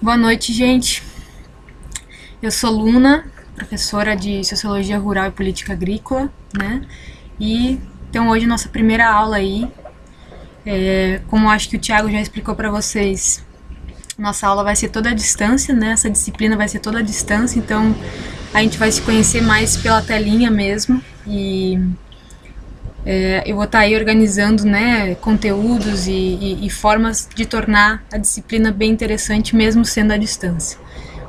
Boa noite, gente. Eu sou Luna, professora de Sociologia Rural e Política Agrícola, né? E então hoje nossa primeira aula aí, como acho que o Thiago já explicou para vocês, nossa aula vai ser toda à distância, né? Essa disciplina vai ser toda à distância, então a gente vai se conhecer mais pela telinha mesmo e eu vou estar aí organizando, né, conteúdos e formas de tornar a disciplina bem interessante mesmo sendo à distância.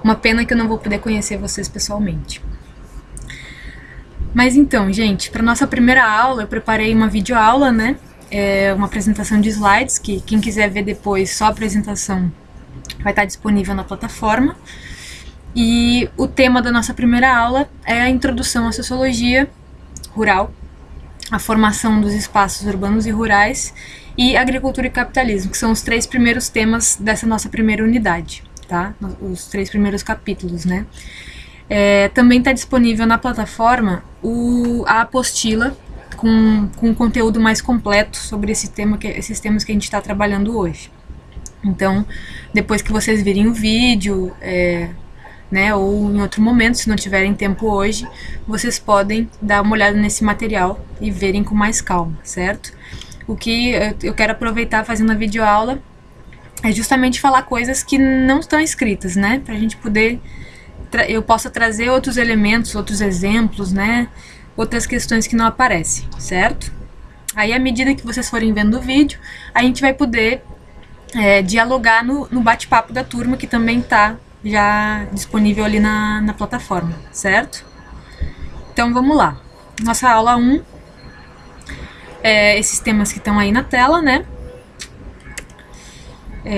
Uma pena que eu não vou poder conhecer vocês pessoalmente. Mas então, gente, para nossa primeira aula eu preparei uma videoaula, né? Uma apresentação de slides, que quem quiser ver depois só a apresentação vai estar disponível na plataforma. E o tema da nossa primeira aula é a introdução à sociologia rural, a formação dos espaços urbanos e rurais e agricultura e capitalismo, que são os três primeiros temas dessa nossa primeira unidade, tá? Os três primeiros capítulos, né? Também está disponível na plataforma a apostila com um conteúdo mais completo sobre esses temas que a gente está trabalhando hoje. Então, depois que vocês virem o vídeo, né, ou em outro momento, se não tiverem tempo hoje, vocês podem dar uma olhada nesse material e verem com mais calma, certo? O que eu quero aproveitar fazendo a videoaula é justamente falar coisas que não estão escritas, né? Pra gente poder, eu possa trazer outros elementos, outros exemplos, né? Outras questões que não aparecem, certo? Aí, à medida que vocês forem vendo o vídeo, a gente vai poder dialogar no bate-papo da turma, que também está já disponível ali na plataforma, certo? Então vamos lá. Nossa aula 1, esses temas que estão aí na tela, né?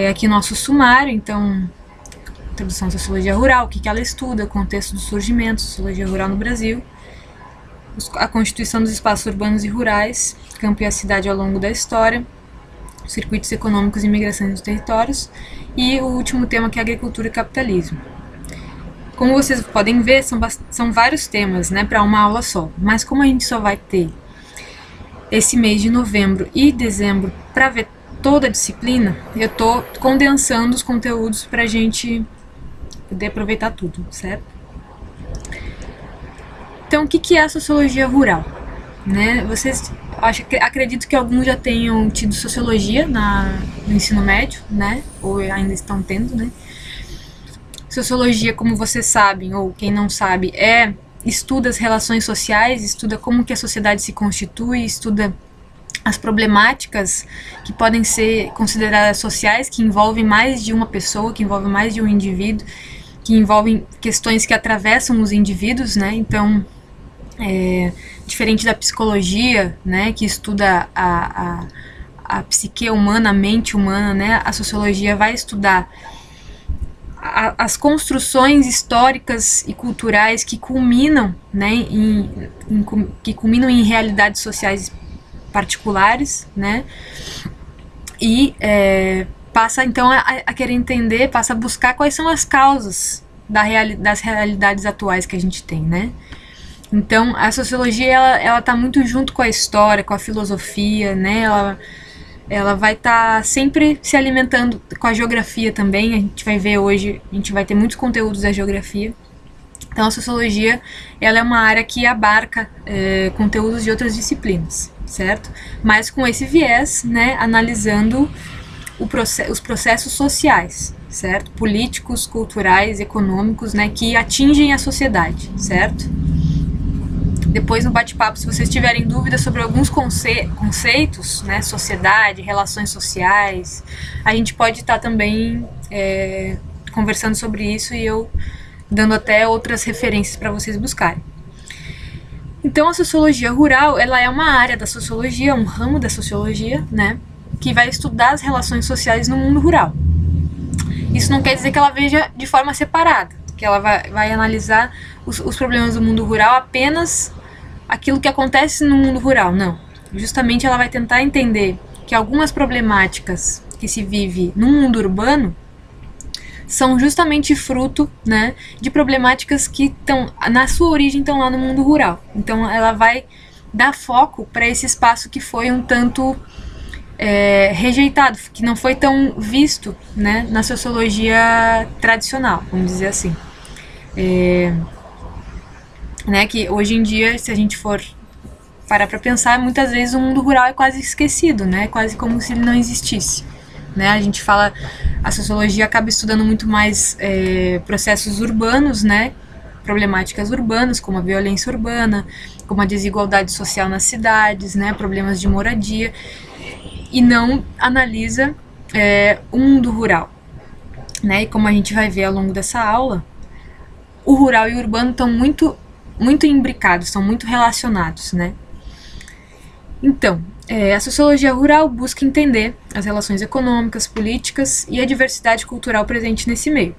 Aqui nosso sumário, então, introdução à sociologia rural, o que ela estuda, o contexto do surgimento, sociologia rural no Brasil, a constituição dos espaços urbanos e rurais, campo e a cidade ao longo da história, circuitos econômicos e migrações dos territórios, e o último tema, que é agricultura e capitalismo. Como vocês podem ver, são vários temas, né, para uma aula só, mas como a gente só vai ter esse mês de novembro e dezembro para ver toda a disciplina, eu estou condensando os conteúdos para a gente poder aproveitar tudo, certo? Então, o que é a sociologia rural? Né? Vocês, acredito que alguns já tenham tido sociologia no ensino médio, né? Ou ainda estão tendo, né? Sociologia, como vocês sabem, ou quem não sabe, estuda as relações sociais, estuda como que a sociedade se constitui, estuda as problemáticas que podem ser consideradas sociais, que envolvem mais de uma pessoa, que envolvem mais de um indivíduo, que envolvem questões que atravessam os indivíduos, né? Então, diferente da psicologia, né, que estuda a psique humana, a mente humana, né, a sociologia vai estudar as construções históricas e culturais que culminam, né, em realidades sociais particulares, né, e passa então a querer entender, passa a buscar quais são as causas das realidades atuais que a gente tem, né. Então, a sociologia, ela tá muito junto com a história, com a filosofia, né? Ela vai estar sempre se alimentando com a geografia também. A gente vai ver hoje, a gente vai ter muitos conteúdos da geografia. Então, a sociologia, ela é uma área que abarca conteúdos de outras disciplinas, certo? Mas com esse viés, né? Analisando os processos sociais, certo? Políticos, culturais, econômicos, né? Que atingem a sociedade, certo? Depois no bate-papo, se vocês tiverem dúvidas sobre alguns conceitos, né, sociedade, relações sociais, a gente pode estar também conversando sobre isso e eu dando até outras referências para vocês buscarem. Então, a sociologia rural, ela é uma área da sociologia, um ramo da sociologia, né, que vai estudar as relações sociais no mundo rural. Isso não quer dizer que ela veja de forma separada, que ela vai analisar os problemas do mundo rural apenas aquilo que acontece no mundo rural, não. Justamente ela vai tentar entender que algumas problemáticas que se vive no mundo urbano são justamente fruto, né, de problemáticas que estão, na sua origem, estão lá no mundo rural. Então ela vai dar foco para esse espaço que foi um tanto rejeitado, que não foi tão visto, né, na sociologia tradicional, vamos dizer assim. Né, que hoje em dia, se a gente for parar para pensar, muitas vezes o mundo rural é quase esquecido, né, quase como se ele não existisse. Né? A gente fala, a sociologia acaba estudando muito mais processos urbanos, né, problemáticas urbanas, como a violência urbana, como a desigualdade social nas cidades, né, problemas de moradia, e não analisa o mundo rural. Né? E como a gente vai ver ao longo dessa aula, o rural e o urbano estão muito, muito imbricados, estão muito relacionados. Né? Então, a sociologia rural busca entender as relações econômicas, políticas e a diversidade cultural presente nesse meio,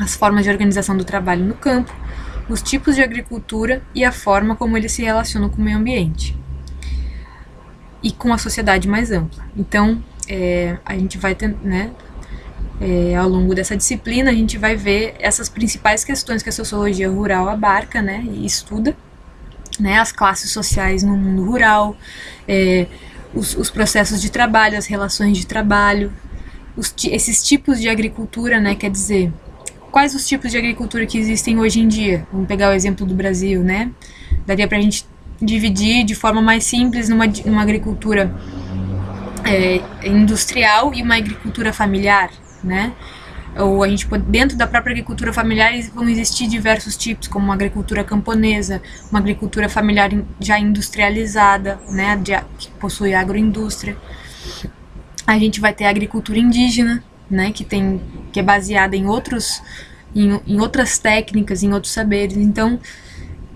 as formas de organização do trabalho no campo, os tipos de agricultura e a forma como eles se relacionam com o meio ambiente e com a sociedade mais ampla. Então, a gente vai ter, né, ao longo dessa disciplina, a gente vai ver essas principais questões que a sociologia rural abarca, né, e estuda, né, as classes sociais no mundo rural, os processos de trabalho, as relações de trabalho, esses tipos de agricultura, né, quer dizer, quais os tipos de agricultura que existem hoje em dia? Vamos pegar o exemplo do Brasil, né? Daria pra gente dividir de forma mais simples numa agricultura industrial e uma agricultura familiar, né? Ou a gente dentro da própria agricultura familiar vão existir diversos tipos, como uma agricultura camponesa, uma agricultura familiar já industrializada, né, que possui agroindústria. A gente vai ter a agricultura indígena, né, que é baseada em outras técnicas, em outros saberes. Então,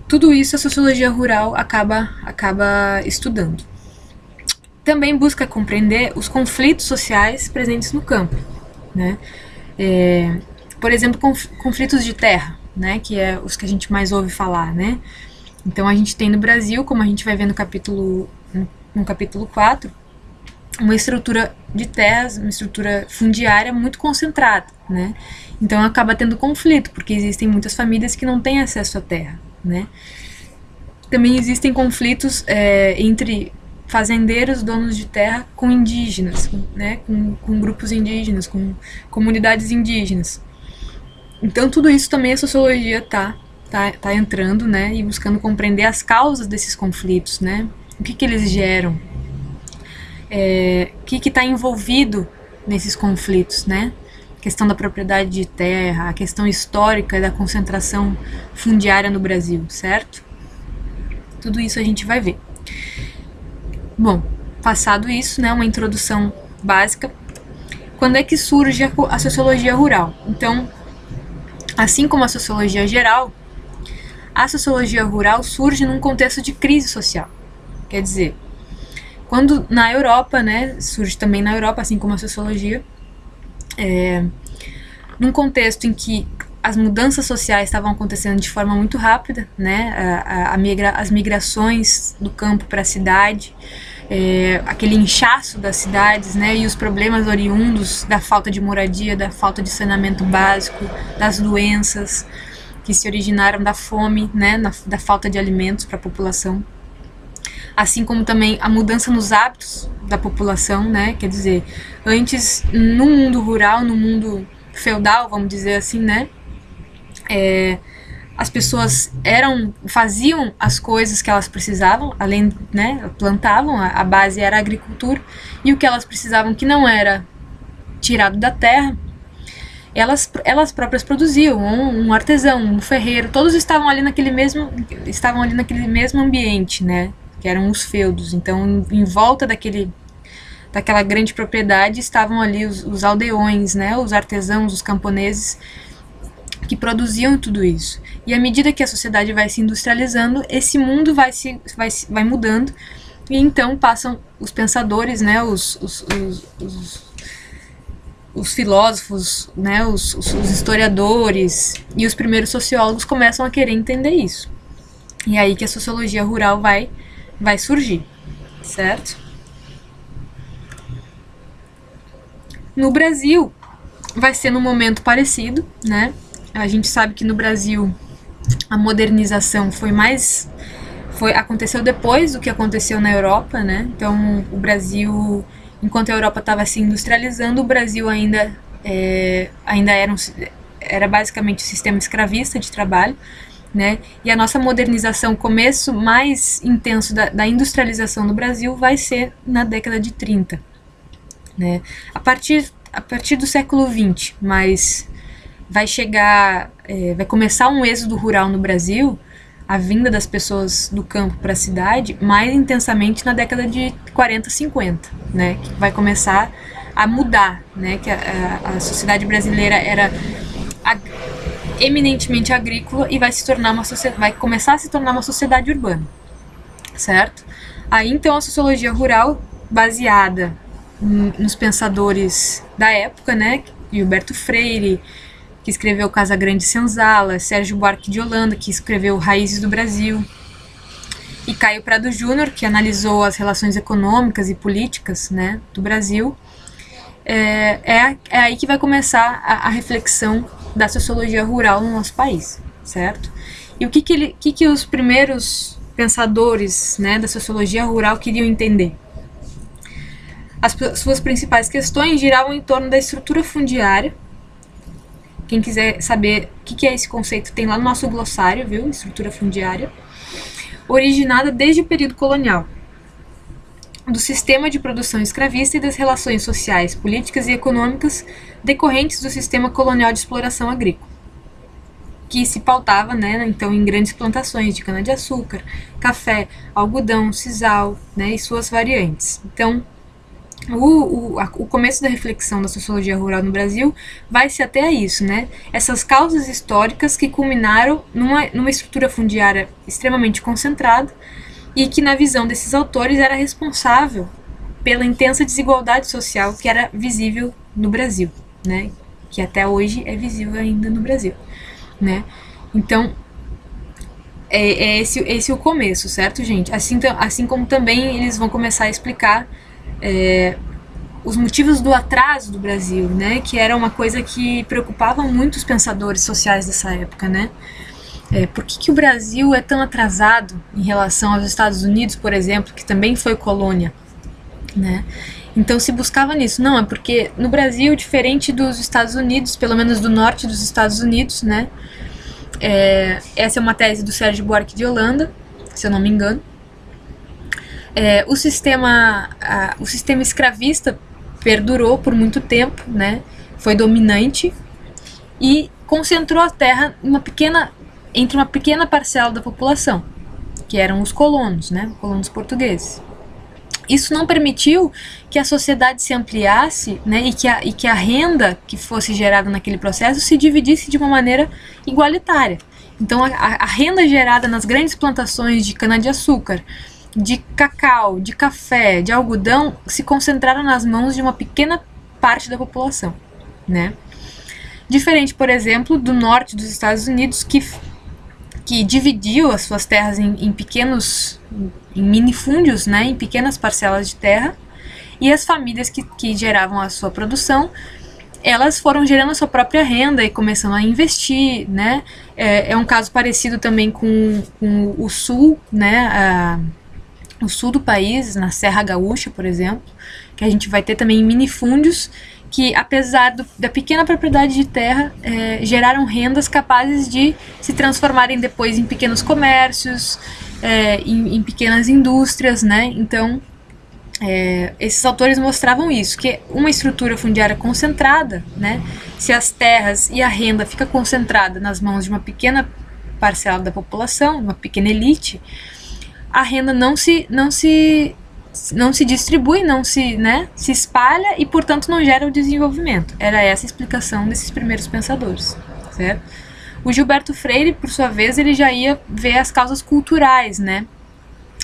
tudo isso a sociologia rural acaba estudando. Também busca compreender os conflitos sociais presentes no campo, né? Por exemplo, conflitos de terra, né, que é os que a gente mais ouve falar, né? Então a gente tem no Brasil, como a gente vai ver no capítulo 4, uma estrutura de terras, uma estrutura fundiária muito concentrada, né? Então acaba tendo conflito, porque existem muitas famílias que não têm acesso à terra, né? Também existem conflitos entre fazendeiros, donos de terra, com indígenas, né, com grupos indígenas, com comunidades indígenas. Então tudo isso também a sociologia tá entrando, né, e buscando compreender as causas desses conflitos, né, o que eles geram, o que está envolvido nesses conflitos, né, a questão da propriedade de terra, a questão histórica da concentração fundiária no Brasil, certo? Tudo isso a gente vai ver. Bom, passado isso, né, uma introdução básica, quando é que surge a sociologia rural? Então, assim como a sociologia geral, a sociologia rural surge num contexto de crise social. Quer dizer, quando na Europa, né, surge também na Europa, assim como a sociologia, num contexto em que as mudanças sociais estavam acontecendo de forma muito rápida, né, as migrações do campo para a cidade, aquele inchaço das cidades, né, e os problemas oriundos da falta de moradia, da falta de saneamento básico, das doenças que se originaram da fome, né, da falta de alimentos para a população, assim como também a mudança nos hábitos da população, né, quer dizer, antes no mundo rural, no mundo feudal, vamos dizer assim, né, as pessoas faziam as coisas que elas precisavam, além, né, plantavam, a base era a agricultura, e o que elas precisavam que não era tirado da terra, elas próprias produziam, um artesão, um ferreiro, todos estavam ali naquele mesmo ambiente, né, que eram os feudos. Então, em volta daquela grande propriedade estavam ali os aldeões, né, os artesãos, os camponeses, que produziam tudo isso. E à medida que a sociedade vai se industrializando, esse mundo vai mudando, e então passam os pensadores, né, os filósofos, né, os historiadores e os primeiros sociólogos começam a querer entender isso. E é aí que a sociologia rural vai surgir, certo? No Brasil, vai ser num momento parecido, né? A gente sabe que no Brasil a modernização foi aconteceu depois do que aconteceu na Europa, né? Então, o Brasil, enquanto a Europa estava se industrializando, o Brasil ainda era basicamente um sistema escravista de trabalho, né? E a nossa modernização, o começo mais intenso da industrialização no Brasil vai ser na década de 30, né? A partir do século XX, mas vai começar um êxodo rural no Brasil, a vinda das pessoas do campo para a cidade, mais intensamente na década de 40, 50, né? Que vai começar a mudar, né? Que a sociedade brasileira era eminentemente agrícola e vai começar a se tornar uma sociedade urbana, certo? Aí então a sociologia rural, baseada nos pensadores da época, né? Gilberto Freire, que escreveu Casa Grande e Senzala, Sérgio Buarque de Holanda, que escreveu Raízes do Brasil, e Caio Prado Júnior, que analisou as relações econômicas e políticas, né, do Brasil. É aí que vai começar a reflexão da sociologia rural no nosso país, certo? E o que os primeiros pensadores, né, da sociologia rural queriam entender? As suas principais questões giravam em torno da estrutura fundiária. Quem quiser saber o que é esse conceito, tem lá no nosso glossário, viu? Estrutura fundiária. Originada desde o período colonial. Do sistema de produção escravista e das relações sociais, políticas e econômicas decorrentes do sistema colonial de exploração agrícola, que se pautava, né, então, em grandes plantações de cana-de-açúcar, café, algodão, sisal, né, e suas variantes. Então, o começo da reflexão da sociologia rural no Brasil vai se até a isso, né? Essas causas históricas que culminaram numa estrutura fundiária extremamente concentrada e que, na visão desses autores, era responsável pela intensa desigualdade social que era visível no Brasil, né? Que até hoje é visível ainda no Brasil, né? Então, esse o começo, certo, gente? Assim como também eles vão começar a explicar os motivos do atraso do Brasil, né? Que era uma coisa que preocupava muito os pensadores sociais dessa época, né? Por que o Brasil é tão atrasado em relação aos Estados Unidos, por exemplo, que também foi colônia, né? Então se buscava nisso. Não, é porque no Brasil, diferente dos Estados Unidos, pelo menos do norte dos Estados Unidos, né? Essa é uma tese do Sérgio Buarque de Holanda, se eu não me engano. O sistema escravista perdurou por muito tempo, né? Foi dominante e concentrou a terra entre uma pequena parcela da população, que eram os colonos, né? Colonos portugueses. Isso não permitiu que a sociedade se ampliasse, né? E que a renda que fosse gerada naquele processo se dividisse de uma maneira igualitária. Então a renda gerada nas grandes plantações de cana-de-açúcar, de cacau, de café, de algodão, se concentraram nas mãos de uma pequena parte da população, né? Diferente, por exemplo, do norte dos Estados Unidos, que dividiu as suas terras em minifúndios, né, em pequenas parcelas de terra, e as famílias que geravam a sua produção, elas foram gerando a sua própria renda e começando a investir, né? É um caso parecido também com o sul, né? O sul do país, na Serra Gaúcha, por exemplo, que a gente vai ter também minifúndios que, apesar da pequena propriedade de terra, geraram rendas capazes de se transformarem depois em pequenos comércios, em pequenas indústrias, né? Então, esses autores mostravam isso, que uma estrutura fundiária concentrada, né? Se as terras e a renda fica concentrada nas mãos de uma pequena parcela da população, uma pequena elite, a renda não se distribui, se espalha e, portanto, não gera o desenvolvimento. Era essa a explicação desses primeiros pensadores, certo? O Gilberto Freire, por sua vez, ele já ia ver as causas culturais, né?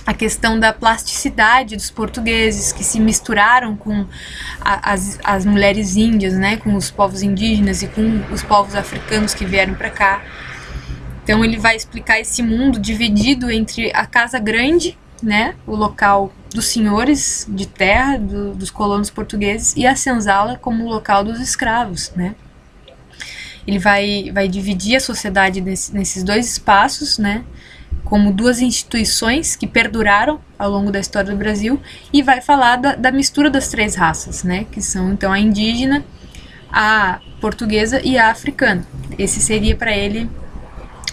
A questão da plasticidade dos portugueses, que se misturaram com as mulheres índias, né? Com os povos indígenas e com os povos africanos que vieram para cá. Então ele vai explicar esse mundo dividido entre a Casa Grande, né, o local dos senhores de terra, dos colonos portugueses, e a senzala como o local dos escravos, né. Ele vai dividir a sociedade nesses dois espaços, né, como duas instituições que perduraram ao longo da história do Brasil, e vai falar da mistura das três raças, né, que são então a indígena, a portuguesa e a africana. Esse seria para ele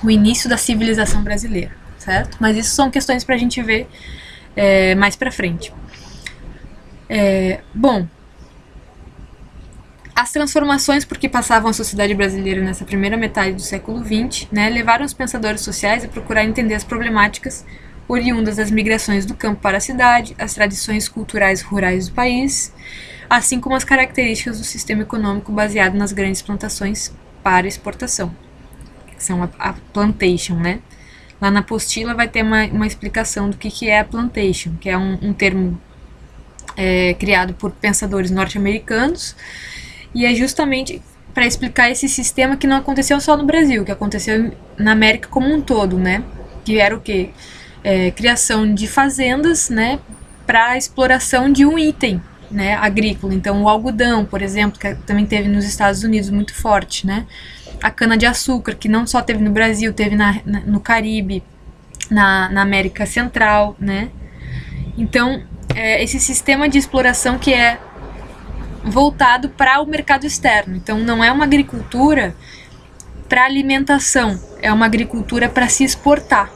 o início da civilização brasileira, certo? Mas isso são questões para a gente ver mais para frente. Bom, as transformações por que passavam a sociedade brasileira nessa primeira metade do século XX, né, levaram os pensadores sociais a procurar entender as problemáticas oriundas das migrações do campo para a cidade, as tradições culturais rurais do país, assim como as características do sistema econômico baseado nas grandes plantações para exportação, que são a plantation, né? Lá na apostila vai ter uma explicação do que é a plantation, que é um termo criado por pensadores norte-americanos, e é justamente para explicar esse sistema que não aconteceu só no Brasil, que aconteceu na América como um todo, né? Que era o quê? Criação de fazendas, né, para exploração de um item, né, agrícola. Então, o algodão, por exemplo, que também teve nos Estados Unidos muito forte, né? A cana-de-açúcar, que não só teve no Brasil, teve no Caribe, na América Central, né? Então, esse sistema de exploração que é voltado para o mercado externo. Então, não é uma agricultura para alimentação, é uma agricultura para se exportar,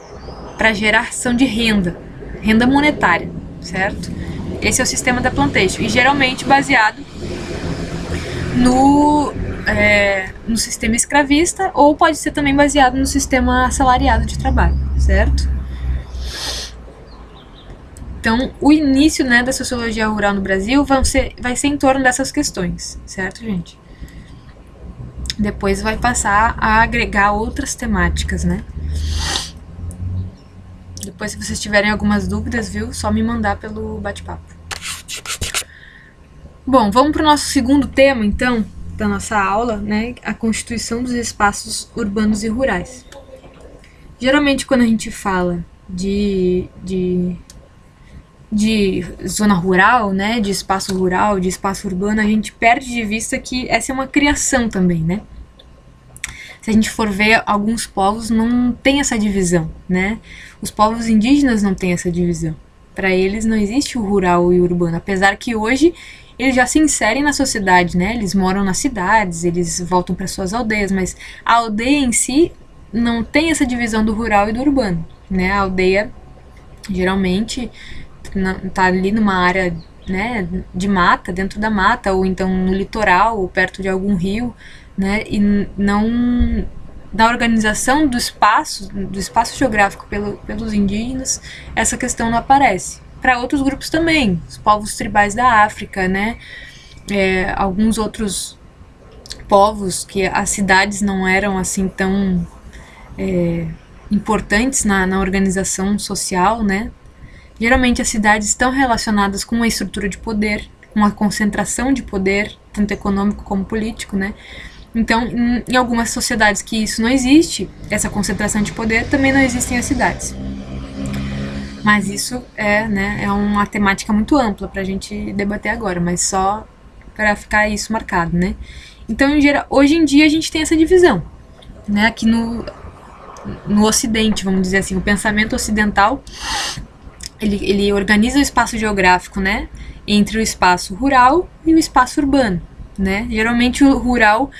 para geração de renda monetária, certo? Esse é o sistema da plantation, e geralmente baseado no sistema escravista, ou pode ser também baseado no sistema assalariado de trabalho, certo? Então, o início, né, da sociologia rural no Brasil vai ser em torno dessas questões, certo, gente? Depois vai passar a agregar outras temáticas, né? Depois, se vocês tiverem algumas dúvidas, viu, só me mandar pelo bate-papo. Bom, vamos para o nosso segundo tema, então, da nossa aula, né, a constituição dos espaços urbanos e rurais. Geralmente, quando a gente fala de zona rural, né, de espaço rural, de espaço urbano, a gente perde de vista que essa é uma criação também, né? Se a gente for ver, alguns povos não têm essa divisão, né? Os povos indígenas não têm essa divisão. Para eles não existe o rural e o urbano, apesar que hoje eles já se inserem na sociedade, né? Eles moram nas cidades, eles voltam para suas aldeias, mas a aldeia em si não tem essa divisão do rural e do urbano, né? A aldeia geralmente tá ali numa área, né, de mata, dentro da mata, ou então no litoral, ou perto de algum rio, né, e não da organização do espaço geográfico pelos indígenas, essa questão não aparece. Para outros grupos também, os povos tribais da África, né, alguns outros povos que as cidades não eram assim tão importantes na organização social, né. Geralmente as cidades estão relacionadas com uma estrutura de poder, uma concentração de poder, tanto econômico como político, né? Então, em algumas sociedades que isso não existe, essa concentração de poder, também não existem as cidades. Mas isso é uma temática muito ampla para a gente debater agora, mas só para ficar isso marcado, né? Então, hoje em dia a gente tem essa divisão, né? Aqui no Ocidente, vamos dizer assim, o pensamento ocidental, ele organiza o espaço geográfico, né, entre o espaço rural e o espaço urbano, né? Geralmente o rural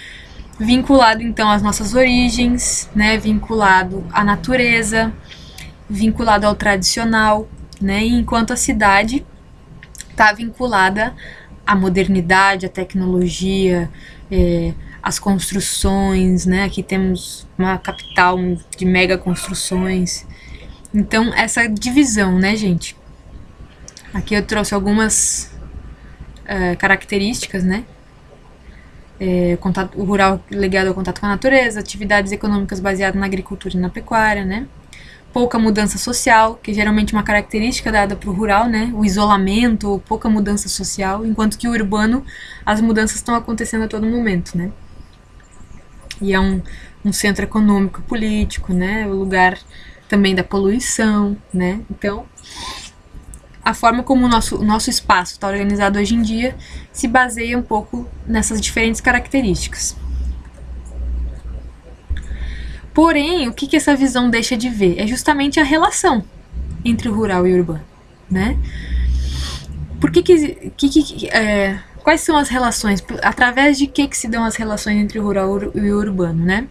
vinculado então às nossas origens, né, vinculado à natureza, vinculado ao tradicional, né, enquanto a cidade está vinculada à modernidade, à tecnologia, às construções, né? Aqui temos uma capital de mega construções. Então, essa divisão, né, gente? Aqui eu trouxe algumas características, né? O rural ligado ao contato com a natureza, atividades econômicas baseadas na agricultura e na pecuária, né? Pouca mudança social, que geralmente é uma característica dada para o rural, né? O isolamento, pouca mudança social, enquanto que o urbano, as mudanças estão acontecendo a todo momento, né? E é um centro econômico, político, né? O lugar também da poluição, né? Então, a forma como o nosso espaço está organizado hoje em dia se baseia um pouco nessas diferentes características. Porém, o que essa visão deixa de ver? É justamente a relação entre o rural e o urbano, né? Quais são as relações? Através de que se dão as relações entre o rural e o urbano, né?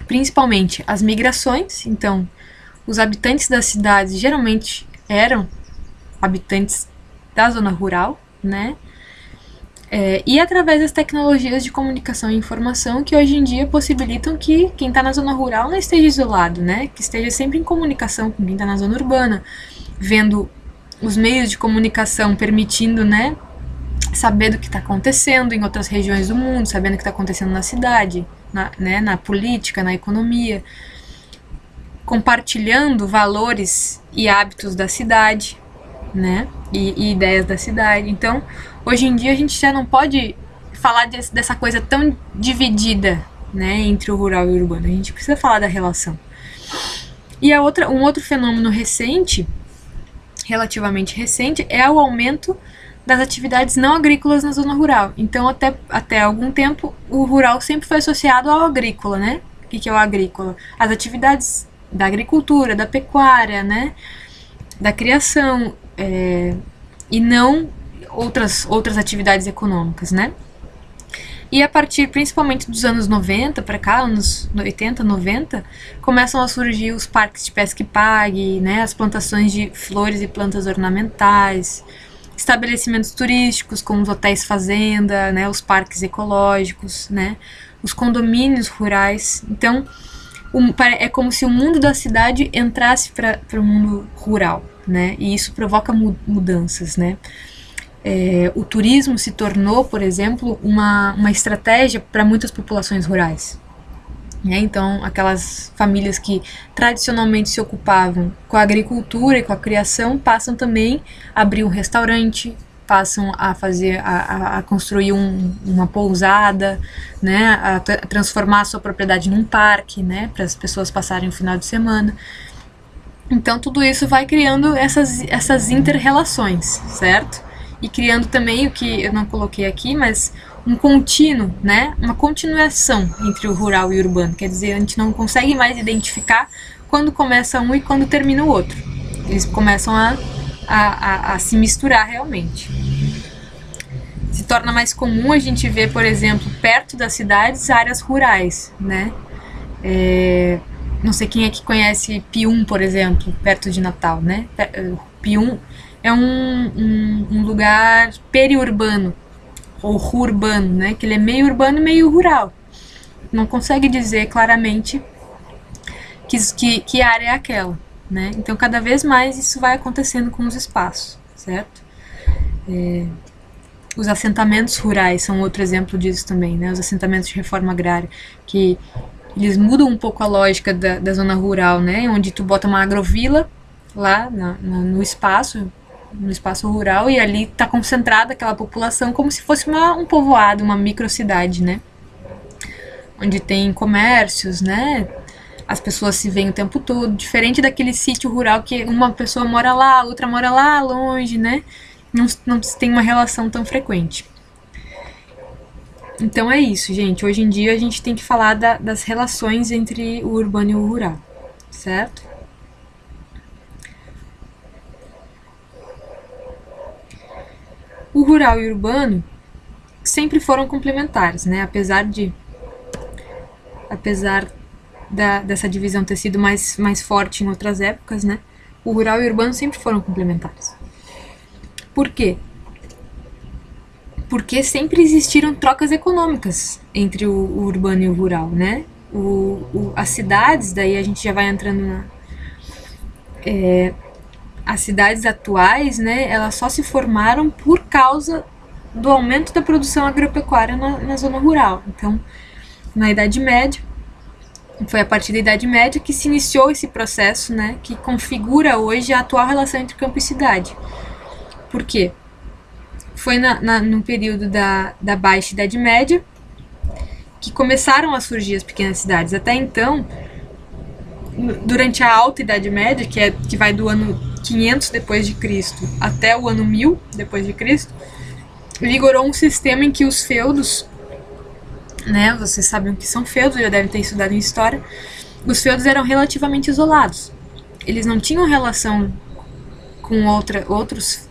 Principalmente as migrações. Então, os habitantes das cidades geralmente eram habitantes da zona rural, né? E através das tecnologias de comunicação e informação que hoje em dia possibilitam que quem está na zona rural não esteja isolado, né? Que esteja sempre em comunicação com quem está na zona urbana, vendo os meios de comunicação permitindo, né, saber do que está acontecendo em outras regiões do mundo, sabendo o que está acontecendo na cidade, na política, na economia, compartilhando valores e hábitos da cidade, né, e ideias da cidade. Então, hoje em dia a gente já não pode falar dessa coisa tão dividida, né, entre o rural e o urbano. A gente precisa falar da relação. E um outro fenômeno recente, relativamente recente, é o aumento das atividades não agrícolas na zona rural. Então, até algum tempo, o rural sempre foi associado ao agrícola, né? O que é o agrícola? As atividades da agricultura, da pecuária, né? Da criação, e não outras atividades econômicas, né? E a partir principalmente dos anos 90 para cá, anos 80, 90, começam a surgir os parques de pesca e pague, né, as plantações de flores e plantas ornamentais, estabelecimentos turísticos como os hotéis fazenda, né, os parques ecológicos, né, os condomínios rurais. Então, é como se o mundo da cidade entrasse para o mundo rural, né, e isso provoca mudanças, né. O turismo se tornou, por exemplo, uma estratégia para muitas populações rurais. Então, aquelas famílias que tradicionalmente se ocupavam com a agricultura e com a criação passam também a abrir um restaurante, passam a construir uma pousada, né, a transformar a sua propriedade num parque, né, para as pessoas passarem o final de semana. Então, tudo isso vai criando essas inter-relações, certo? E criando também, o que eu não coloquei aqui, mas um contínuo, né? Uma continuação entre o rural e o urbano. Quer dizer, a gente não consegue mais identificar quando começa um e quando termina o outro. Eles começam a se misturar realmente. Se torna mais comum a gente ver, por exemplo, perto das cidades, áreas rurais, né? Não sei quem é que conhece Pium, por exemplo, perto de Natal, né? Pium é um lugar periurbano, ou rurbano, né? Que ele é meio urbano e meio rural. Não consegue dizer claramente que área é aquela, né? Então, cada vez mais isso vai acontecendo com os espaços, certo? Os assentamentos rurais são outro exemplo disso também, né? Os assentamentos de reforma agrária, que eles mudam um pouco a lógica da zona rural, né? Onde tu bota uma agrovila lá no espaço rural, e ali está concentrada aquela população como se fosse um povoado, uma microcidade, né? Onde tem comércios, né? As pessoas se veem o tempo todo, diferente daquele sítio rural que uma pessoa mora lá, outra mora lá longe, né? Não se tem uma relação tão frequente. Então é isso, gente. Hoje em dia a gente tem que falar das relações entre o urbano e o rural, certo? O rural e o urbano sempre foram complementares, né? Apesar dessa divisão ter sido mais forte em outras épocas, né? O rural e o urbano sempre foram complementares. Por quê? Porque sempre existiram trocas econômicas entre o urbano e o rural, né? As cidades, daí a gente já vai entrando as cidades atuais, né, elas só se formaram por causa do aumento da produção agropecuária na zona rural. Então, na Idade Média, foi a partir da Idade Média que se iniciou esse processo, né, que configura hoje a atual relação entre campo e cidade. Por quê? Foi no período da Baixa Idade Média que começaram a surgir as pequenas cidades. Até então, durante a Alta Idade Média, que vai do ano 500 depois de Cristo até o ano 1000 depois de Cristo, vigorou um sistema em que os feudos, né, vocês sabem o que são feudos, já devem ter estudado em história, os feudos eram relativamente isolados. Eles não tinham relação com outros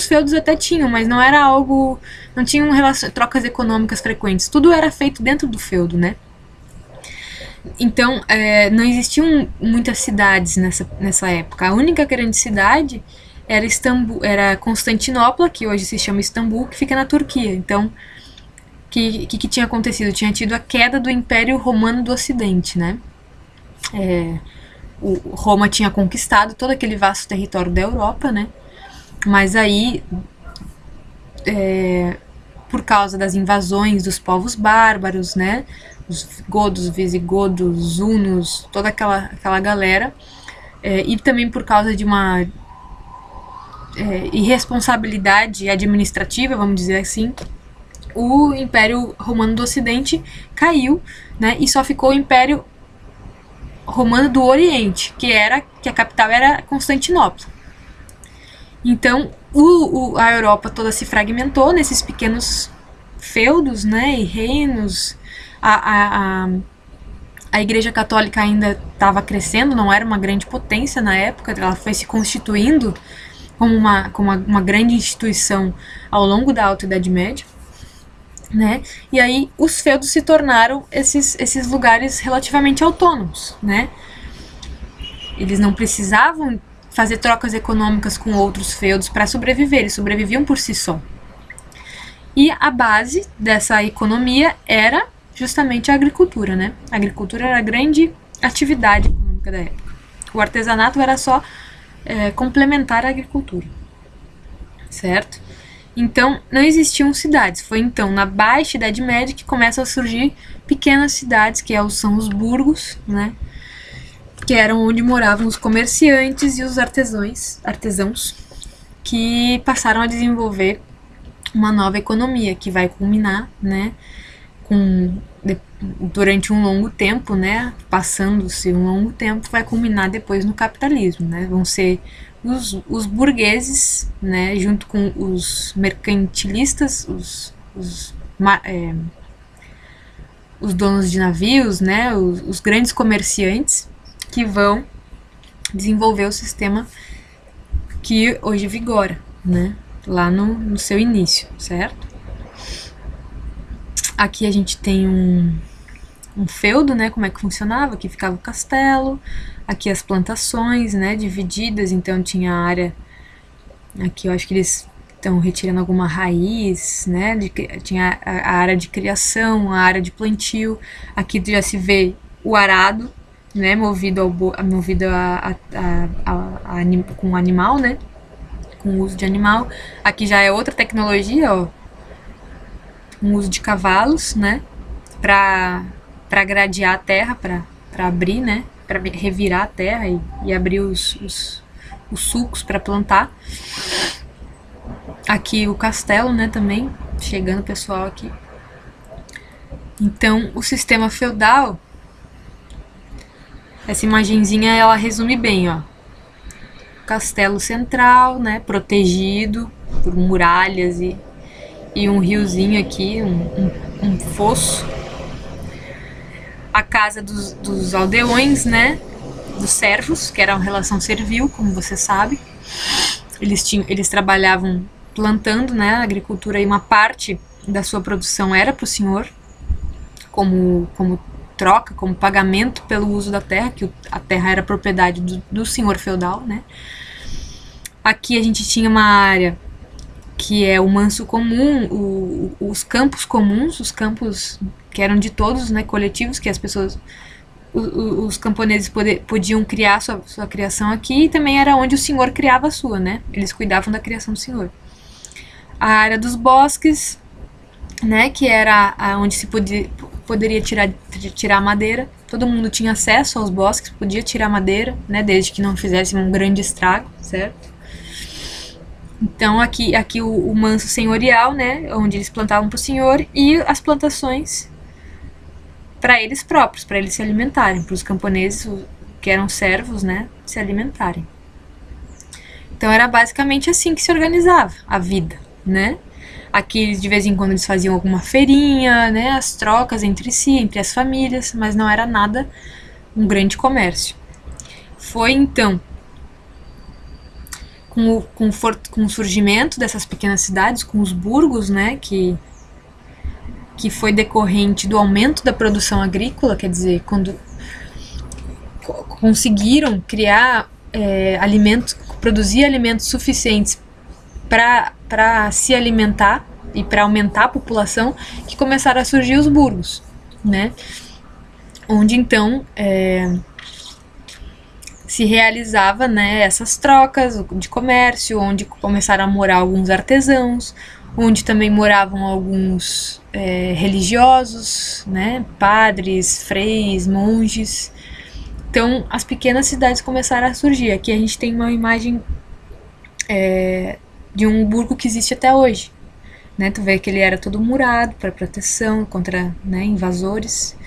feudos até tinham, mas não era algo, não tinham trocas econômicas frequentes. Tudo era feito dentro do feudo, né? Então, não existiam muitas cidades nessa época. A única grande cidade era Constantinopla, que hoje se chama Istambul, que fica na Turquia. Então, o que tinha acontecido? Tinha tido a queda do Império Romano do Ocidente, né? Roma tinha conquistado todo aquele vasto território da Europa, né? Mas aí, por causa das invasões dos povos bárbaros, né? Os godos, visigodos, hunos, toda aquela galera, e também por causa de uma irresponsabilidade administrativa, vamos dizer assim, o Império Romano do Ocidente caiu, né? E só ficou o Império Romano do Oriente, que a capital era Constantinopla. Então, a Europa toda se fragmentou nesses pequenos feudos, né, e reinos. A Igreja Católica ainda estava crescendo, não era uma grande potência na época, ela foi se constituindo como uma grande instituição ao longo da Alta Idade Média, né? E aí os feudos se tornaram esses lugares relativamente autônomos, né? Eles não precisavam fazer trocas econômicas com outros feudos para sobreviver, eles sobreviviam por si só. E a base dessa economia era justamente a agricultura, né? A agricultura era a grande atividade econômica da época. O artesanato era só complementar a agricultura, certo? Então, não existiam cidades. Foi então na Baixa Idade Média que começam a surgir pequenas cidades, que são os burgos, né? Que eram onde moravam os comerciantes e os artesãos, que passaram a desenvolver uma nova economia que vai culminar, né, durante um longo tempo, né, passando-se um longo tempo, vai culminar depois no capitalismo, né, vão ser os burgueses, né, junto com os mercantilistas, os donos de navios, né, os grandes comerciantes, que vão desenvolver o sistema que hoje vigora, né, lá no seu início, certo? Aqui a gente tem um feudo, né, como é que funcionava, aqui ficava o castelo, aqui as plantações, né, divididas, então tinha a área, aqui eu acho que eles estão retirando alguma raiz, né, tinha a área de criação, a área de plantio, aqui já se vê o arado, né, movido com animal, né, com o uso de animal. Aqui já é outra tecnologia, ó, um uso de cavalos, né, para gradear a terra, para abrir, né, para revirar a terra e abrir os sulcos para plantar. Aqui o castelo, né, também, chegando o pessoal aqui. Então, o sistema feudal, essa imagenzinha, ela resume bem, ó. Castelo central, né, protegido por muralhas e um riozinho aqui, um fosso. A casa dos aldeões, né, dos servos, que era uma relação servil, como você sabe. Eles trabalhavam plantando, né, a agricultura, e uma parte da sua produção era para o senhor, como troca, como pagamento pelo uso da terra, que a terra era propriedade do senhor feudal, né. Aqui a gente tinha uma área que é o manso comum, os campos comuns, os campos que eram de todos, né, coletivos, que as pessoas, os camponeses podiam criar sua criação aqui, e também era onde o senhor criava a sua, né, eles cuidavam da criação do senhor. A área dos bosques, né, que era onde se poderia tirar madeira, todo mundo tinha acesso aos bosques, podia tirar madeira, né, desde que não fizesse um grande estrago, certo? Então aqui o manso senhorial, né, onde eles plantavam para o senhor, e as plantações para eles próprios, para eles se alimentarem, para os camponeses que eram servos, né, se alimentarem. Então era basicamente assim que se organizava a vida, né? Aqui eles, de vez em quando eles faziam alguma feirinha, né, as trocas entre si, entre as famílias, mas não era nada um grande comércio. Foi então com o surgimento dessas pequenas cidades, com os burgos, né, que foi decorrente do aumento da produção agrícola, quer dizer, quando conseguiram criar alimentos, produzir alimentos suficientes para se alimentar e para aumentar a população, que começaram a surgir os burgos, né? Onde então se realizava, né, essas trocas de comércio, onde começaram a morar alguns artesãos, onde também moravam alguns religiosos, né, padres, freis, monges. Então as pequenas cidades começaram a surgir. Aqui a gente tem uma imagem de um burgo que existe até hoje, né? Tu vê que ele era todo murado para proteção contra, né, invasores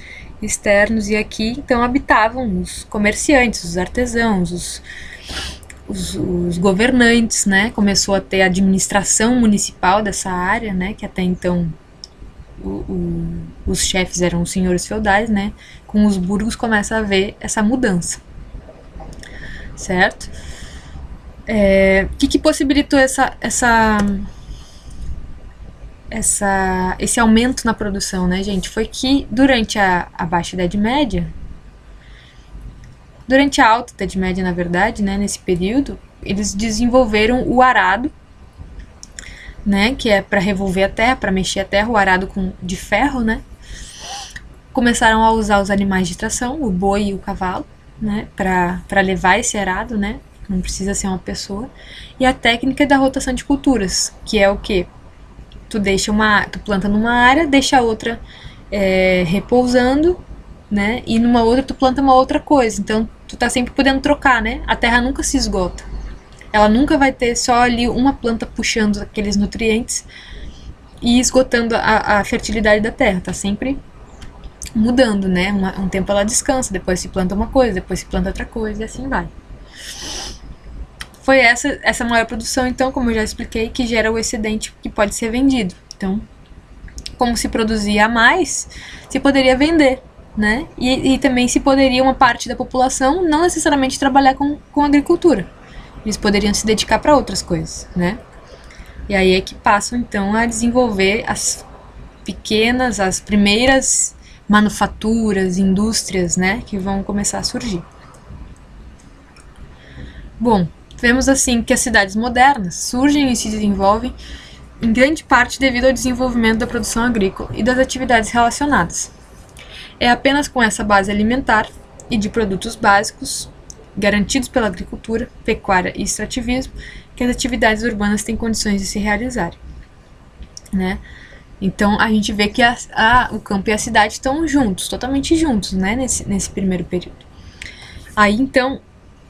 externos, e aqui então habitavam os comerciantes, os artesãos, os governantes, né? Começou a ter a administração municipal dessa área, né? Que até então os chefes eram os senhores feudais, né? Com os burgos começa a haver essa mudança, certo? O que possibilitou esse aumento na produção, né, gente? Foi que durante a Baixa Idade Média, durante a Alta Idade Média, na verdade, né, nesse período, eles desenvolveram o arado, né, que é para revolver a terra, para mexer a terra, o arado de ferro, né? Começaram a usar os animais de tração, o boi e o cavalo, né, para levar esse arado, né? Não precisa ser uma pessoa. E a técnica da rotação de culturas, que é o quê? Tu planta numa área, deixa a outra repousando, né? E numa outra tu planta uma outra coisa. Então tu tá sempre podendo trocar, né? A terra nunca se esgota. Ela nunca vai ter só ali uma planta puxando aqueles nutrientes e esgotando a fertilidade da terra. Tá sempre mudando, né? Um tempo ela descansa, depois se planta uma coisa, depois se planta outra coisa, e assim vai. Foi essa maior produção, então, como eu já expliquei, que gera o excedente que pode ser vendido. Então, como se produzia mais, se poderia vender, né? E também se poderia uma parte da população não necessariamente trabalhar com agricultura. Eles poderiam se dedicar para outras coisas, né? E aí é que passam, então, a desenvolver as primeiras manufaturas, indústrias, né? Que vão começar a surgir. Bom, vemos assim que as cidades modernas surgem e se desenvolvem em grande parte devido ao desenvolvimento da produção agrícola e das atividades relacionadas. É apenas com essa base alimentar e de produtos básicos, garantidos pela agricultura, pecuária e extrativismo, que as atividades urbanas têm condições de se realizarem, né? Então a gente vê que o campo e a cidade estão juntos, totalmente juntos, né, nesse primeiro período. Aí então,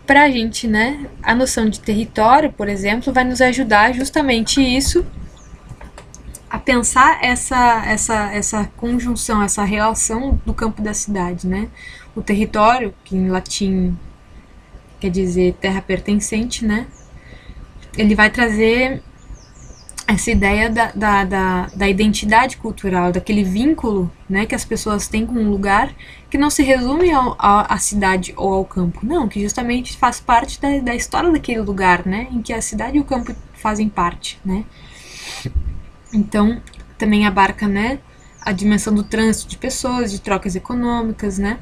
pra gente, né, a noção de território, por exemplo, vai nos ajudar justamente isso, a pensar essa conjunção, essa relação do campo e da cidade, né? O território, que em latim quer dizer terra pertencente, né? Ele vai trazer essa ideia da identidade cultural, daquele vínculo, né, que as pessoas têm com um lugar, que não se resume à cidade ou ao campo, não, que justamente faz parte da história daquele lugar, né, em que a cidade e o campo fazem parte, né. Então, também abarca, né, a dimensão do trânsito de pessoas, de trocas econômicas, né,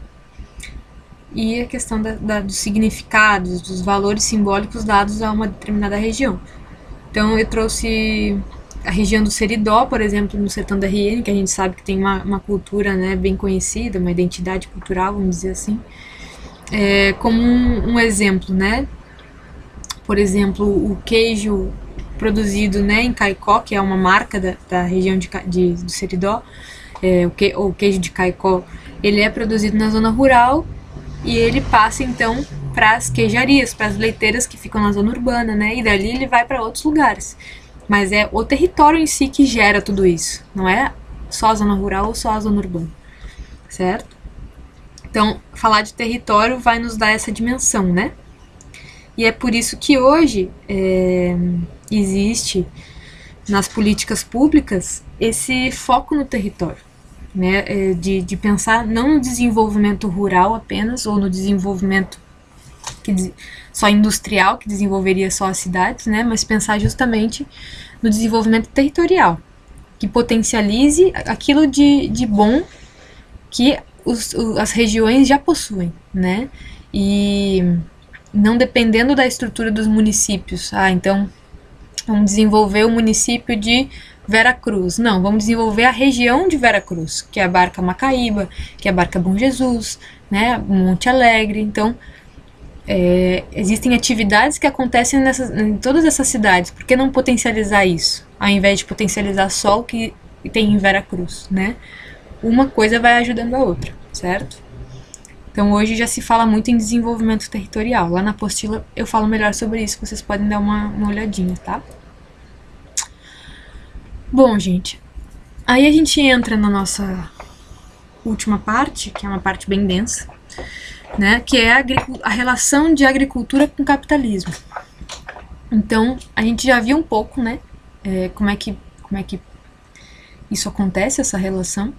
e a questão dos significados, dos valores simbólicos dados a uma determinada região. Então eu trouxe a região do Seridó, por exemplo, no sertão da RN, que a gente sabe que tem uma cultura, né, bem conhecida, uma identidade cultural, vamos dizer assim, como um exemplo, né? Por exemplo, o queijo produzido, né, em Caicó, que é uma marca da região do Seridó, o queijo de Caicó, ele é produzido na zona rural e ele passa então para as queijarias, para as leiteiras que ficam na zona urbana, né? E dali ele vai para outros lugares. Mas é o território em si que gera tudo isso, não é só a zona rural ou só a zona urbana, certo? Então, falar de território vai nos dar essa dimensão, né? E é por isso que hoje existe nas políticas públicas esse foco no território, né, de pensar não no desenvolvimento rural apenas, ou no desenvolvimento só industrial, que desenvolveria só as cidades, né, mas pensar justamente no desenvolvimento territorial, que potencialize aquilo de bom que as regiões já possuem, né, e não dependendo da estrutura dos municípios. Então vamos desenvolver o município de Veracruz. Não, vamos desenvolver a região de Veracruz, que abarca Macaíba, que abarca Bom Jesus, né, Monte Alegre. Então, existem atividades que acontecem em todas essas cidades. Por que não potencializar isso, ao invés de potencializar só o que tem em Veracruz, né? Uma coisa vai ajudando a outra, certo? Então hoje já se fala muito em desenvolvimento territorial. Lá na apostila eu falo melhor sobre isso, vocês podem dar uma olhadinha, tá? Bom, gente, aí a gente entra na nossa última parte, que é uma parte bem densa, né, que é a relação de agricultura com capitalismo. Então, a gente já viu um pouco, né, como é que isso acontece, essa relação.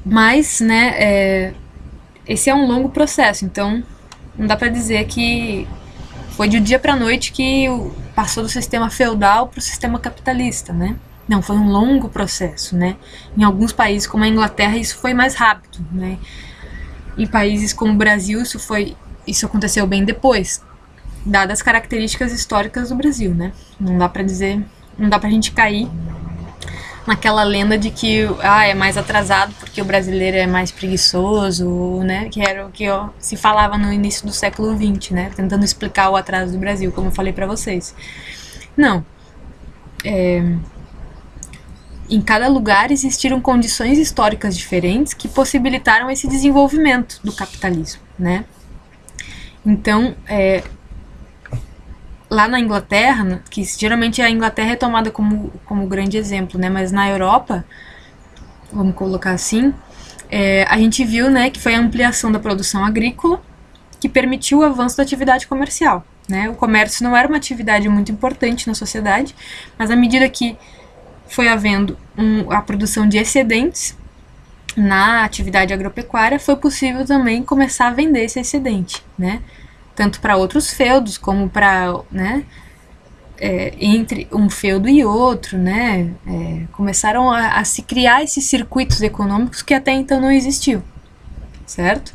Mas, né, esse é um longo processo, então não dá para dizer que foi de um dia para a noite que passou do sistema feudal para o sistema capitalista, né? Não, foi um longo processo, né? Em alguns países, como a Inglaterra, isso foi mais rápido, né? Em países como o Brasil, isso aconteceu bem depois, dadas as características históricas do Brasil, né? Não dá pra dizer, não dá pra gente cair naquela lenda de que é mais atrasado porque o brasileiro é mais preguiçoso, né? Que era o que se falava no início do século XX, né? Tentando explicar o atraso do Brasil, como eu falei pra vocês. Não. Em cada lugar existiram condições históricas diferentes que possibilitaram esse desenvolvimento do capitalismo, né? Então, lá na Inglaterra, que geralmente a Inglaterra é tomada como grande exemplo, né? Mas na Europa, vamos colocar assim, a gente viu, né, que foi a ampliação da produção agrícola que permitiu o avanço da atividade comercial, né? O comércio não era uma atividade muito importante na sociedade, mas à medida que foi havendo a produção de excedentes na atividade agropecuária, foi possível também começar a vender esse excedente, né? Tanto para outros feudos, como para, né, entre um feudo e outro, né? Começaram a se criar esses circuitos econômicos que até então não existiam, certo?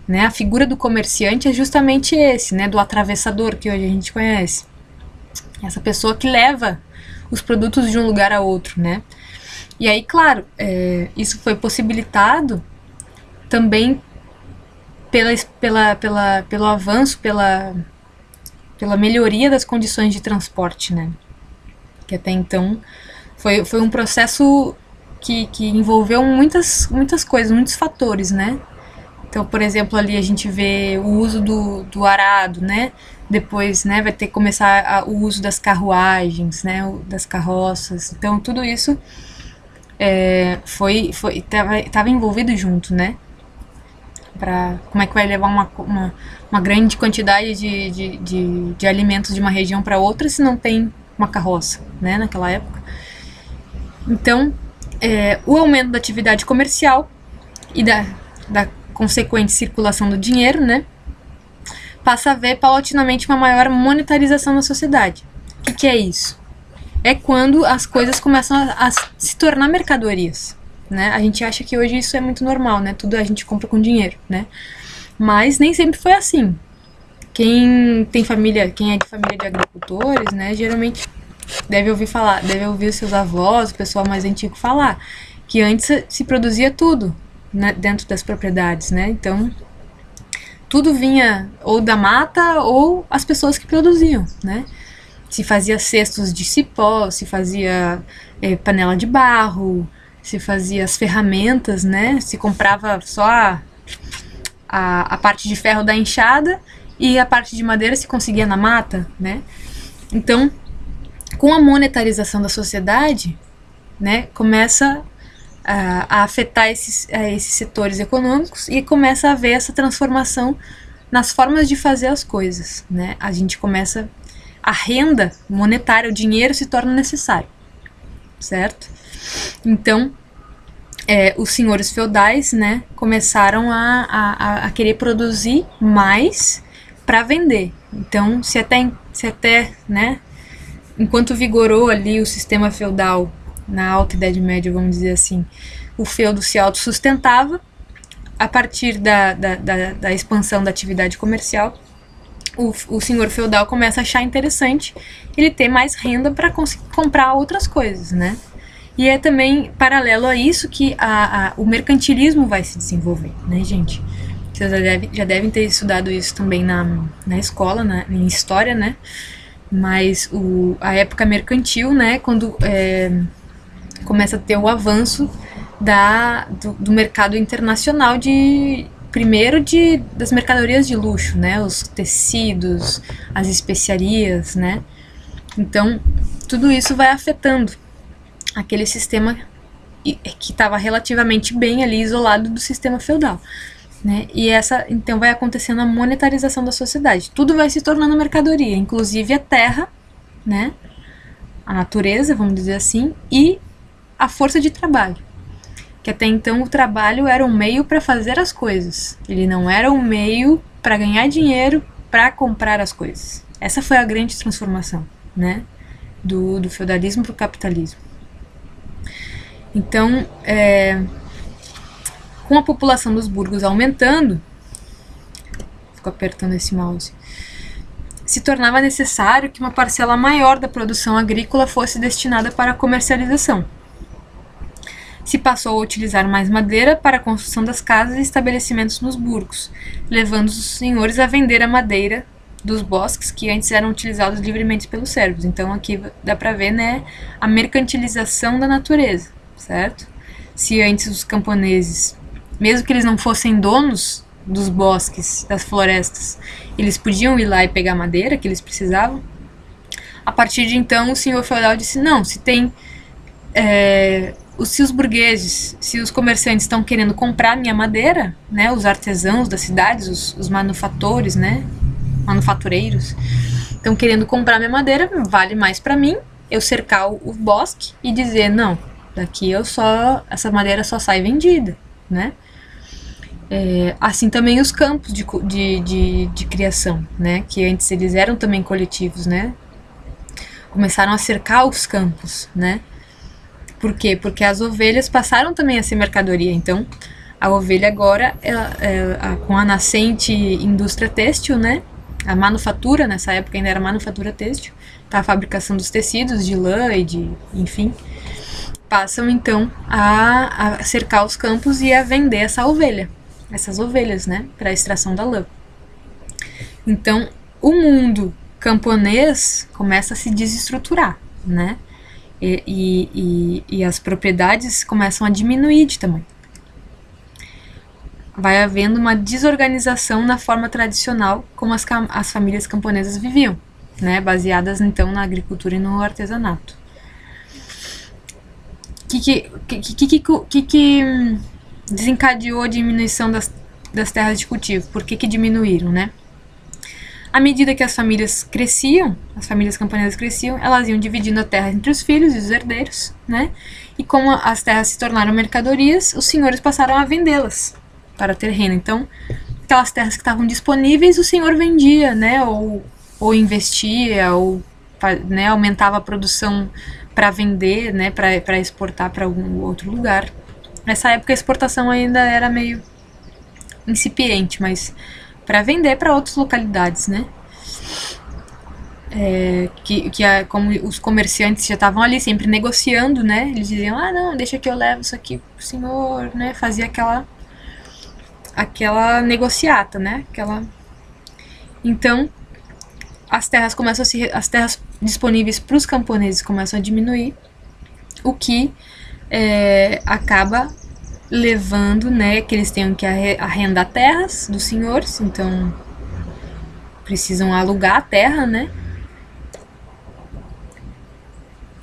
Né? A figura do comerciante é justamente esse, né? Do atravessador, que hoje a gente conhece. Essa pessoa que leva os produtos de um lugar a outro, né? E aí, claro, isso foi possibilitado também pelo avanço, pela melhoria das condições de transporte, né? Que até então foi um processo que envolveu muitas coisas, muitos fatores, né? Então, por exemplo, ali a gente vê o uso do arado, né? Depois, né, vai ter que começar o uso das carruagens, né, das carroças. Então, tudo isso estava envolvido junto, né? Como é que vai levar uma grande quantidade de alimentos de uma região para outra se não tem uma carroça, né, naquela época. Então, o aumento da atividade comercial e da consequente circulação do dinheiro, né, passa a haver paulatinamente uma maior monetarização na sociedade. O que é isso? É quando as coisas começam a se tornar mercadorias, né? A gente acha que hoje isso é muito normal, né? Tudo a gente compra com dinheiro, né? Mas nem sempre foi assim. Quem é de família de agricultores, né? Geralmente deve ouvir os seus avós, o pessoal mais antigo falar que antes se produzia tudo, né, dentro das propriedades, né? Então tudo vinha ou da mata ou as pessoas que produziam, né? Se fazia cestos de cipó, se fazia panela de barro, se fazia as ferramentas, né? Se comprava só a parte de ferro da enxada e a parte de madeira se conseguia na mata, né? Então, com a monetarização da sociedade, né, começa a afetar esses setores econômicos e começa a haver essa transformação nas formas de fazer as coisas, né? A gente começa a renda monetária, o dinheiro se torna necessário, certo? Então, os senhores feudais, né, começaram a querer produzir mais para vender. Então, se até, né, enquanto vigorou ali o sistema feudal na Alta Idade Média, vamos dizer assim, o feudo se autossustentava. A partir da expansão da atividade comercial, o senhor feudal começa a achar interessante ele ter mais renda para conseguir comprar outras coisas, né? E é também paralelo a isso que o mercantilismo vai se desenvolver, né, gente? Vocês já devem ter estudado isso também na escola, em história, né? Mas a época mercantil, né, quando começa a ter o avanço do mercado internacional das mercadorias de luxo, né, os tecidos, as especiarias, né. Então, tudo isso vai afetando aquele sistema que estava relativamente bem ali isolado do sistema feudal, né? E então vai acontecendo a monetarização da sociedade. Tudo vai se tornando mercadoria, inclusive a terra, né? A natureza, vamos dizer assim, e a força de trabalho. Que até então o trabalho era um meio para fazer as coisas. Ele não era um meio para ganhar dinheiro para comprar as coisas. Essa foi a grande transformação, né? Do feudalismo para o capitalismo. Então, com a população dos burgos aumentando, fico apertando esse mouse, se tornava necessário que uma parcela maior da produção agrícola fosse destinada para a comercialização. Se passou a utilizar mais madeira para a construção das casas e estabelecimentos nos burgos, levando os senhores a vender a madeira dos bosques que antes eram utilizados livremente pelos servos. Então aqui dá para ver, né, a mercantilização da natureza, certo? Se antes os camponeses, mesmo que eles não fossem donos dos bosques, das florestas, eles podiam ir lá e pegar madeira que eles precisavam. A partir de então o senhor feudal disse, não, se os burgueses, se os comerciantes estão querendo comprar minha madeira, né, os artesãos das cidades, os manufatores, né, manufatureiros, estão querendo comprar minha madeira, vale mais para mim eu cercar o bosque e dizer, não, daqui essa madeira só sai vendida, né? Assim também os campos de criação, né, que antes eles eram também coletivos, né, começaram a cercar os campos, né. Por quê? Porque as ovelhas passaram também a ser mercadoria. Então, a ovelha agora, com a nascente indústria têxtil, né? A manufatura, nessa época ainda era manufatura têxtil, tá? A fabricação dos tecidos, de lã e enfim, passam então a cercar os campos e a vender essas ovelhas, né? Para a extração da lã. Então, o mundo camponês começa a se desestruturar, né? E as propriedades começam a diminuir de tamanho. Vai havendo uma desorganização na forma tradicional como as famílias camponesas viviam, né, baseadas então na agricultura e no artesanato. Que desencadeou a diminuição das terras de cultivo? Por que diminuíram, né? À medida que as famílias camponesas cresciam, elas iam dividindo a terra entre os filhos e os herdeiros, né? E como as terras se tornaram mercadorias, os senhores passaram a vendê-las para ter renda. Então, aquelas terras que estavam disponíveis, o senhor vendia, né? Ou investia, ou, né, aumentava a produção para vender, né? Para exportar para algum outro lugar. Nessa época a exportação ainda era meio incipiente, mas para vender para outras localidades, né? Como os comerciantes já estavam ali sempre negociando, né? Eles diziam, não, deixa que eu levo isso aqui pro senhor, né? Fazia aquela negociata, né? Então, as terras disponíveis para os camponeses começam a diminuir, o que acaba levando, né, que eles tenham que arrendar terras dos senhores, então precisam alugar a terra, né,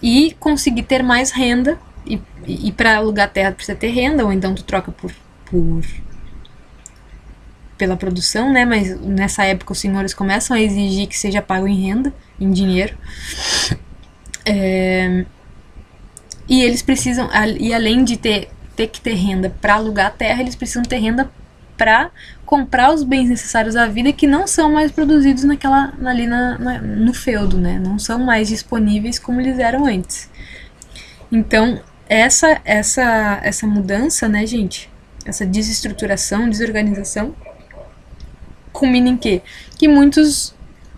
e conseguir ter mais renda, e para alugar terra precisa ter renda, ou então tu troca pela produção, né, mas nessa época os senhores começam a exigir que seja pago em renda, em dinheiro. E eles precisam, e além de ter que ter renda para alugar a terra, eles precisam ter renda para comprar os bens necessários à vida que não são mais produzidos ali no feudo, né? Não são mais disponíveis como eles eram antes. Então, essa mudança, né, gente? Essa desestruturação, desorganização, culmina em quê? Que muitos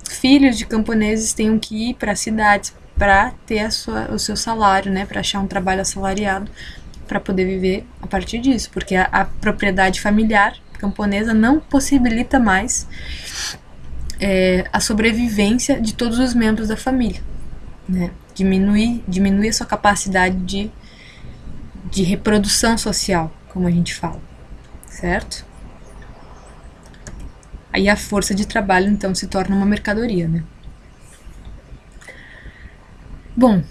filhos de camponeses tenham que ir para cidades para ter o seu salário, né? Para achar um trabalho assalariado, para poder viver a partir disso, porque a propriedade familiar camponesa não possibilita mais a sobrevivência de todos os membros da família, né? Diminui a sua capacidade de reprodução social, como a gente fala, certo? Aí a força de trabalho, então, se torna uma mercadoria, né? Bom,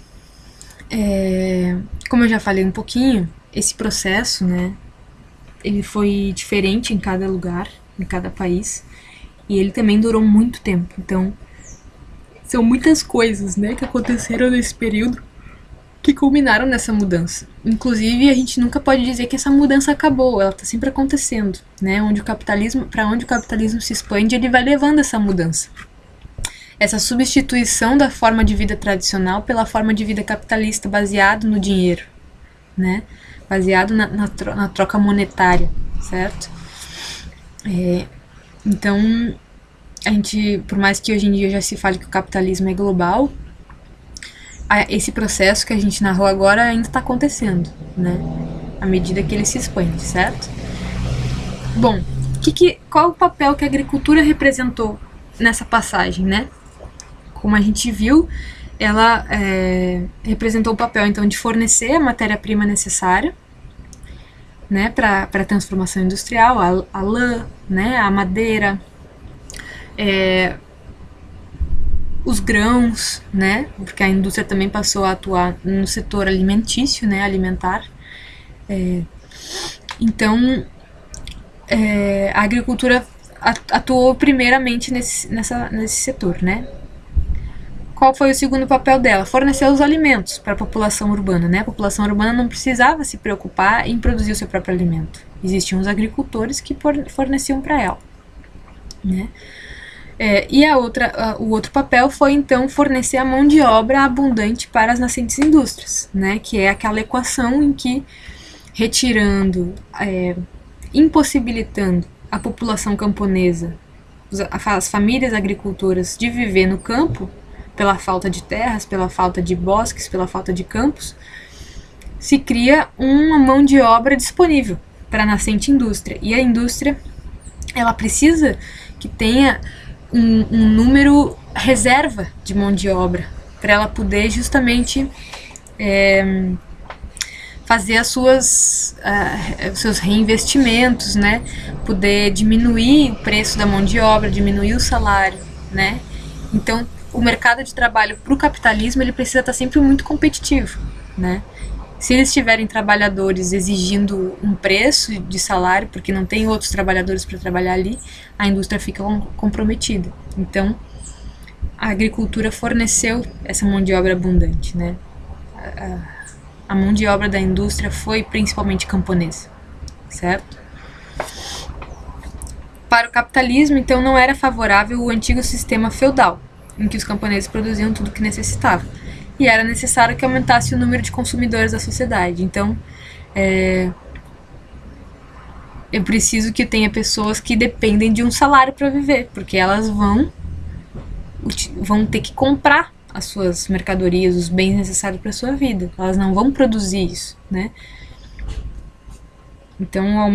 como eu já falei um pouquinho, esse processo, né, ele foi diferente em cada lugar, em cada país, e ele também durou muito tempo. Então, são muitas coisas, né, que aconteceram nesse período que culminaram nessa mudança. Inclusive, a gente nunca pode dizer que essa mudança acabou, ela está sempre acontecendo, né? Para onde o capitalismo se expande, ele vai levando essa mudança. Essa substituição da forma de vida tradicional pela forma de vida capitalista baseado no dinheiro, né? Baseado na troca monetária, certo? Então, a gente, por mais que hoje em dia já se fale que o capitalismo é global, esse processo que a gente narrou agora ainda está acontecendo, né? À medida que ele se expande, certo? Bom, qual o papel que a agricultura representou nessa passagem, né? Como a gente viu, ela representou o papel, então, de fornecer a matéria-prima necessária, né, para a transformação industrial, a lã, né, a madeira, os grãos, né, porque a indústria também passou a atuar no setor alimentício, né, alimentar. Então, a agricultura atuou primeiramente nesse setor, né. Qual foi o segundo papel dela? Fornecer os alimentos para a população urbana, né? A população urbana não precisava se preocupar em produzir o seu próprio alimento. Existiam os agricultores que forneciam para ela, né? E o outro papel foi, então, fornecer a mão de obra abundante para as nascentes indústrias, né? Que é aquela equação em que, retirando, impossibilitando a população camponesa, as famílias agricultoras de viver no campo, pela falta de terras, pela falta de bosques, pela falta de campos, se cria uma mão de obra disponível para a nascente indústria. E a indústria, ela precisa que tenha um número reserva de mão de obra, para ela poder justamente fazer os seus reinvestimentos, né? Poder diminuir o preço da mão de obra, diminuir o salário, né? Então, o mercado de trabalho para o capitalismo, ele precisa estar sempre muito competitivo, né? Se eles tiverem trabalhadores exigindo um preço de salário, porque não tem outros trabalhadores para trabalhar ali, a indústria fica comprometida. Então, a agricultura forneceu essa mão de obra abundante, né? A mão de obra da indústria foi principalmente camponesa, certo? Para o capitalismo, então, não era favorável o antigo sistema feudal, em que os camponeses produziam tudo o que necessitavam. E era necessário que aumentasse o número de consumidores da sociedade. Então, eu preciso que tenha pessoas que dependem de um salário para viver, porque elas vão ter que comprar as suas mercadorias, os bens necessários para a sua vida. Elas não vão produzir isso, né? Então,